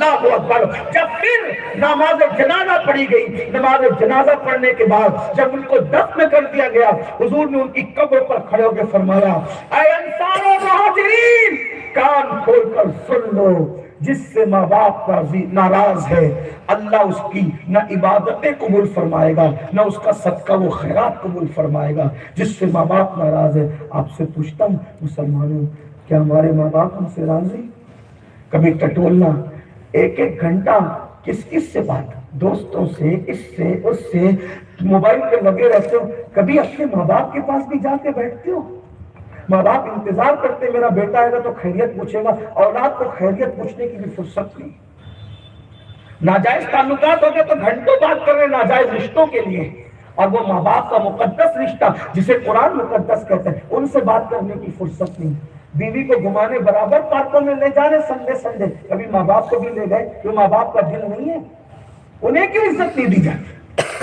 اللہ اکبر. جب پھر نماز جنازہ پڑھی گئی، نماز جنازہ پڑھنے کے بعد جب ان کو دفن کر دیا گیا، حضور نے ان کی قبر پر کھڑے ہو کے فرمایا اے انصار و مہاجرین، کان کھول کر سن لو، جس سے ماں باپ ناراض ہے اللہ اس کی نہ عبادتیں قبول فرمائے گا نہ اس کا صدقہ و خیرات قبول فرمائے گا. جس سے ماں باپ ناراض ہے. آپ سے پوچھتا ہوں مسلمانوں، کیا ہمارے ماں باپ ہم سے راضی؟ کبھی ٹٹولنا، ایک ایک گھنٹہ کس کس سے بات، دوستوں سے، اس سے اس سے، موبائل پہ لگے رہتے ہو. کبھی اپنے ماں باپ کے پاس بھی جا کے بیٹھتے ہو؟ ماں باپ انتظار کرتے میرا بیٹا آئے گا تو خیریت پوچھے گا. اولاد کو خیریت پوچھنے کی بھی فرصت نہیں. ناجائز تعلقات ہو گئے تو گھنٹوں بات کر رہے ناجائز رشتوں کے لیے، اور وہ ماں باپ کا مقدس رشتہ جسے قرآن مقدس کہتے ہیں ان سے بات کرنے کی فرصت نہیں. بیوی کو گھمانے برابر پارکوں میں لے جانے سنڈے، کبھی ماں باپ کو بھی لے گئے؟ جو ماں باپ کا دل نہیں ہے انہیں کیوں عزت نہیں دی جاتی؟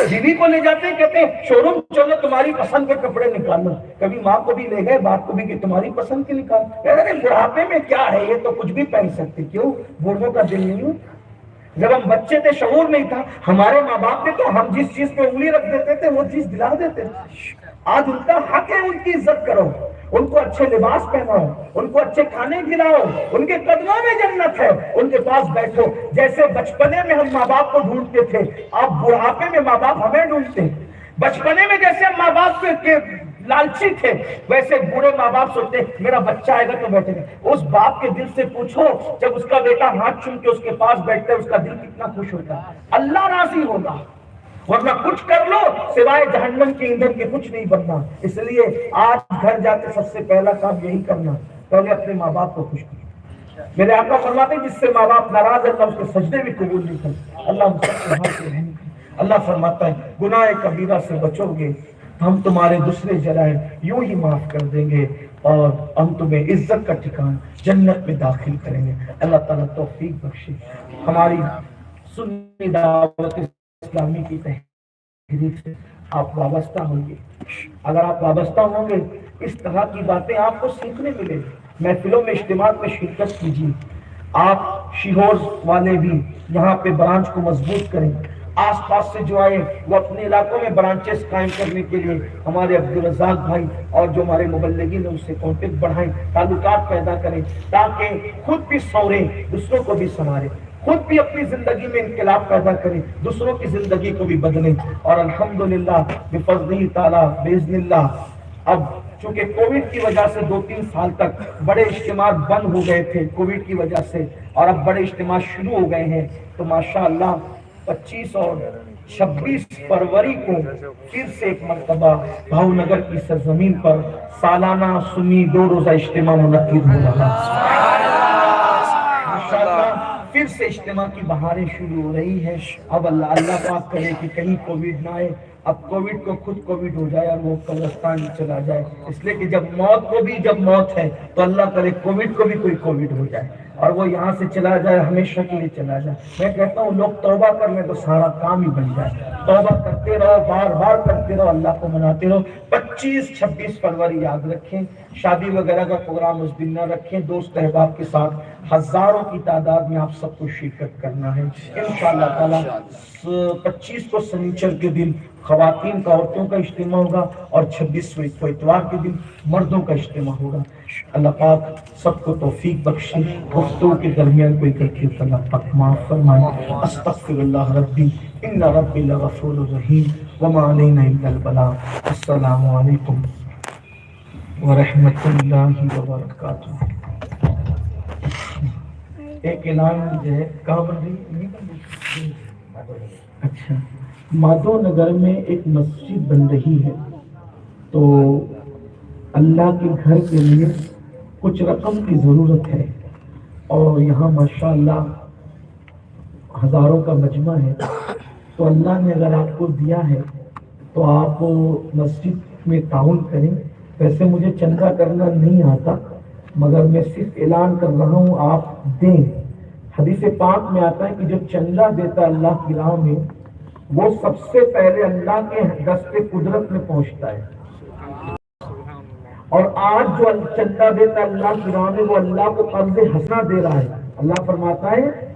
بیوی کو لے جاتے ہیں، کہتے ہیں شو روم چلو تمہاری پسند کے کپڑے نکالو. کبھی ماں کو بھی لے گئے، باپ کو بھی کہ تمہاری پسند کے نکال. کہتے ہیں بڑھاپے میں کیا ہے، یہ تو کچھ بھی پہن سکتے. کیوں؟ بوڑھوں کا دل نہیں ہو. جب ہم بچے تھے شعور نہیں تھا. ہمارے ماں باپ تھے تو ہم جس چیز پہ انگلی رکھ دیتے تھے وہ چیز دلا دیتے تھے. آج ان کا حق ہے ان کی عزت کرو، ان کو اچھے لباس پہناؤ، ان کو اچھے کھانے کھلاؤ، ان کے قدموں میں جنت ہے، ان کے پاس بیٹھو. جیسے بچپنے میں ہم ماں باپ کو ڈھونڈتے تھے، اب بڑھاپے میں ماں باپ ہمیں ڈھونڈتے ہیں. بچپنے میں جیسے ہم ماں باپ کے لالچی تھے ویسے بوڑھے ماں باپ سوچتے میرا بچہ آئے گا تو بیٹھے گا. اس باپ کے دل سے پوچھو جب اس کا بیٹا ہاتھ چوم کے اس کے پاس بیٹھتا ہے اس کا دل کتنا خوش ہوتا ہے. اللہ راضی ہوگا، ورنہ کچھ کر لو سوائے جہنم کے ایندھن کے کچھ نہیں بننا. اس لیے آج گھر جا کے سب سے پہلا کام یہی کرنا، پہلے اپنے ماں باپ کو خوش کرو. میرے آقا فرماتے ہیں جس سے ماں باپ ناراض ہے اللہ اس کے سجدے بھی قبول نہیں کرتے. اللہ ہم سب سے ہاتھ رحم. اللہ فرماتا ہے گناہ کبیرہ سے بچو گے ہم تمہارے دوسرے جرائم یوں ہی معاف کر دیں گے اور ہم تمہیں عزت کا ٹھکان جنت میں داخل کریں گے. اللہ تعالیٰ توفیق بخشے. ہماری سنی دعوت اسلامی کی تحریک سے آپ وابستہ ہوں گے. اگر آپ وابستہ ہوں گے اس طرح کی باتیں آپ کو سیکھنے ملے گی. محفلوں میں اجتماعات میں شرکت کیجیے. آپ شیہور والے بھی یہاں پہ برانچ کو مضبوط کریں. آس پاس سے جو آئے وہ اپنے علاقوں میں برانچز قائم کرنے کے لیے ہمارے عبدالرزاق بھائی اور جو ہمارے مبلغین ہیں اس سے کانٹیکٹ بڑھائیں، تعلقات پیدا کریں تاکہ خود بھی سنوریں دوسروں کو بھی سنواریں، خود بھی اپنی زندگی میں انقلاب پیدا کریں، دوسروں کی زندگی کو بھی بدلیں. اور الحمدللہ بفضلہ تعالی باذن اللہ اب چونکہ کووڈ کی وجہ سے 2-3 سال تک بڑے اجتماع بند ہو گئے تھے کووڈ کی وجہ سے، اور اب بڑے اجتماع شروع ہو گئے ہیں، تو ماشاءاللہ 25 اور 26 فروری کو پھر سے ایک مرتبہ بھاؤ نگر کی سرزمین پر سالانہ سنی 2 روزہ اجتماع منعقد ہو رہا ہے. ماشاءاللہ پھر سے اجتماع کی بہاریں شروع ہو رہی ہے. اب اللہ پاک کرے کہ کہیں کووڈ نہ آئے. اب کووڈ کو خود کووڈ ہو جائے اور وہ قبرستان چلا جائے. اس لیے کہ جب موت کو بھی جب موت ہے تو اللہ کرے کووڈ کو بھی کوئی کووڈ ہو جائے اور وہ یہاں سے چلا جائے، ہمیشہ کے لیے چلا جائے. میں کہتا ہوں لوگ توبہ کر لیں تو سارا کام ہی بن جائے. توبہ کرتے رہو، بار بار کرتے رہو، اللہ کو مناتے رہو. 25-26 فروری یاد رکھیں. شادی وغیرہ کا پروگرام اس دن نہ رکھیں. دوست احباب کے ساتھ ہزاروں کی تعداد میں آپ سب کو شرکت کرنا ہے انشاءاللہ تعالی. 25 کو سنیچر کے دن خواتین کا عورتوں کا اجتماع ہوگا اور 26 کو اتوار کے دن مردوں کا اجتماع ہوگا. اللہ پاک سب کو توفیق بخشے. گفتگو کے درمیان کوئی غلطی تو اللہ پاک معاف فرمائے. استغفر اللہ ربی ان ربی لغفور رحیم وما علینا الا البلاغ. السلام علیکم ورحمۃ اللہ وبرکاتہ. ایک اعلان جو ہے کہاں بن رہی؟ اچھا، مادھو نگر میں ایک مسجد بن رہی ہے تو اللہ کے گھر کے لیے کچھ رقم کی ضرورت ہے اور یہاں ماشاءاللہ ہزاروں کا مجمع ہے. تو اللہ نے اگر آپ کو دیا ہے تو آپ مسجد میں تعاون کریں. ویسے مجھے چندہ کرنا نہیں آتا مگر میں صرف اعلان کر رہا ہوں آپ دیں. حدیث پاک میں آتا ہے کہ جو چندہ دیتا اللہ کی راہ میں وہ سب سے پہلے اللہ کے دست قدرت میں پہنچتا ہے. اور آج جو چندہ دیتا اللہ کی راہ میں وہ اللہ کو قرض حسنہ دے رہا ہے. اللہ فرماتا ہے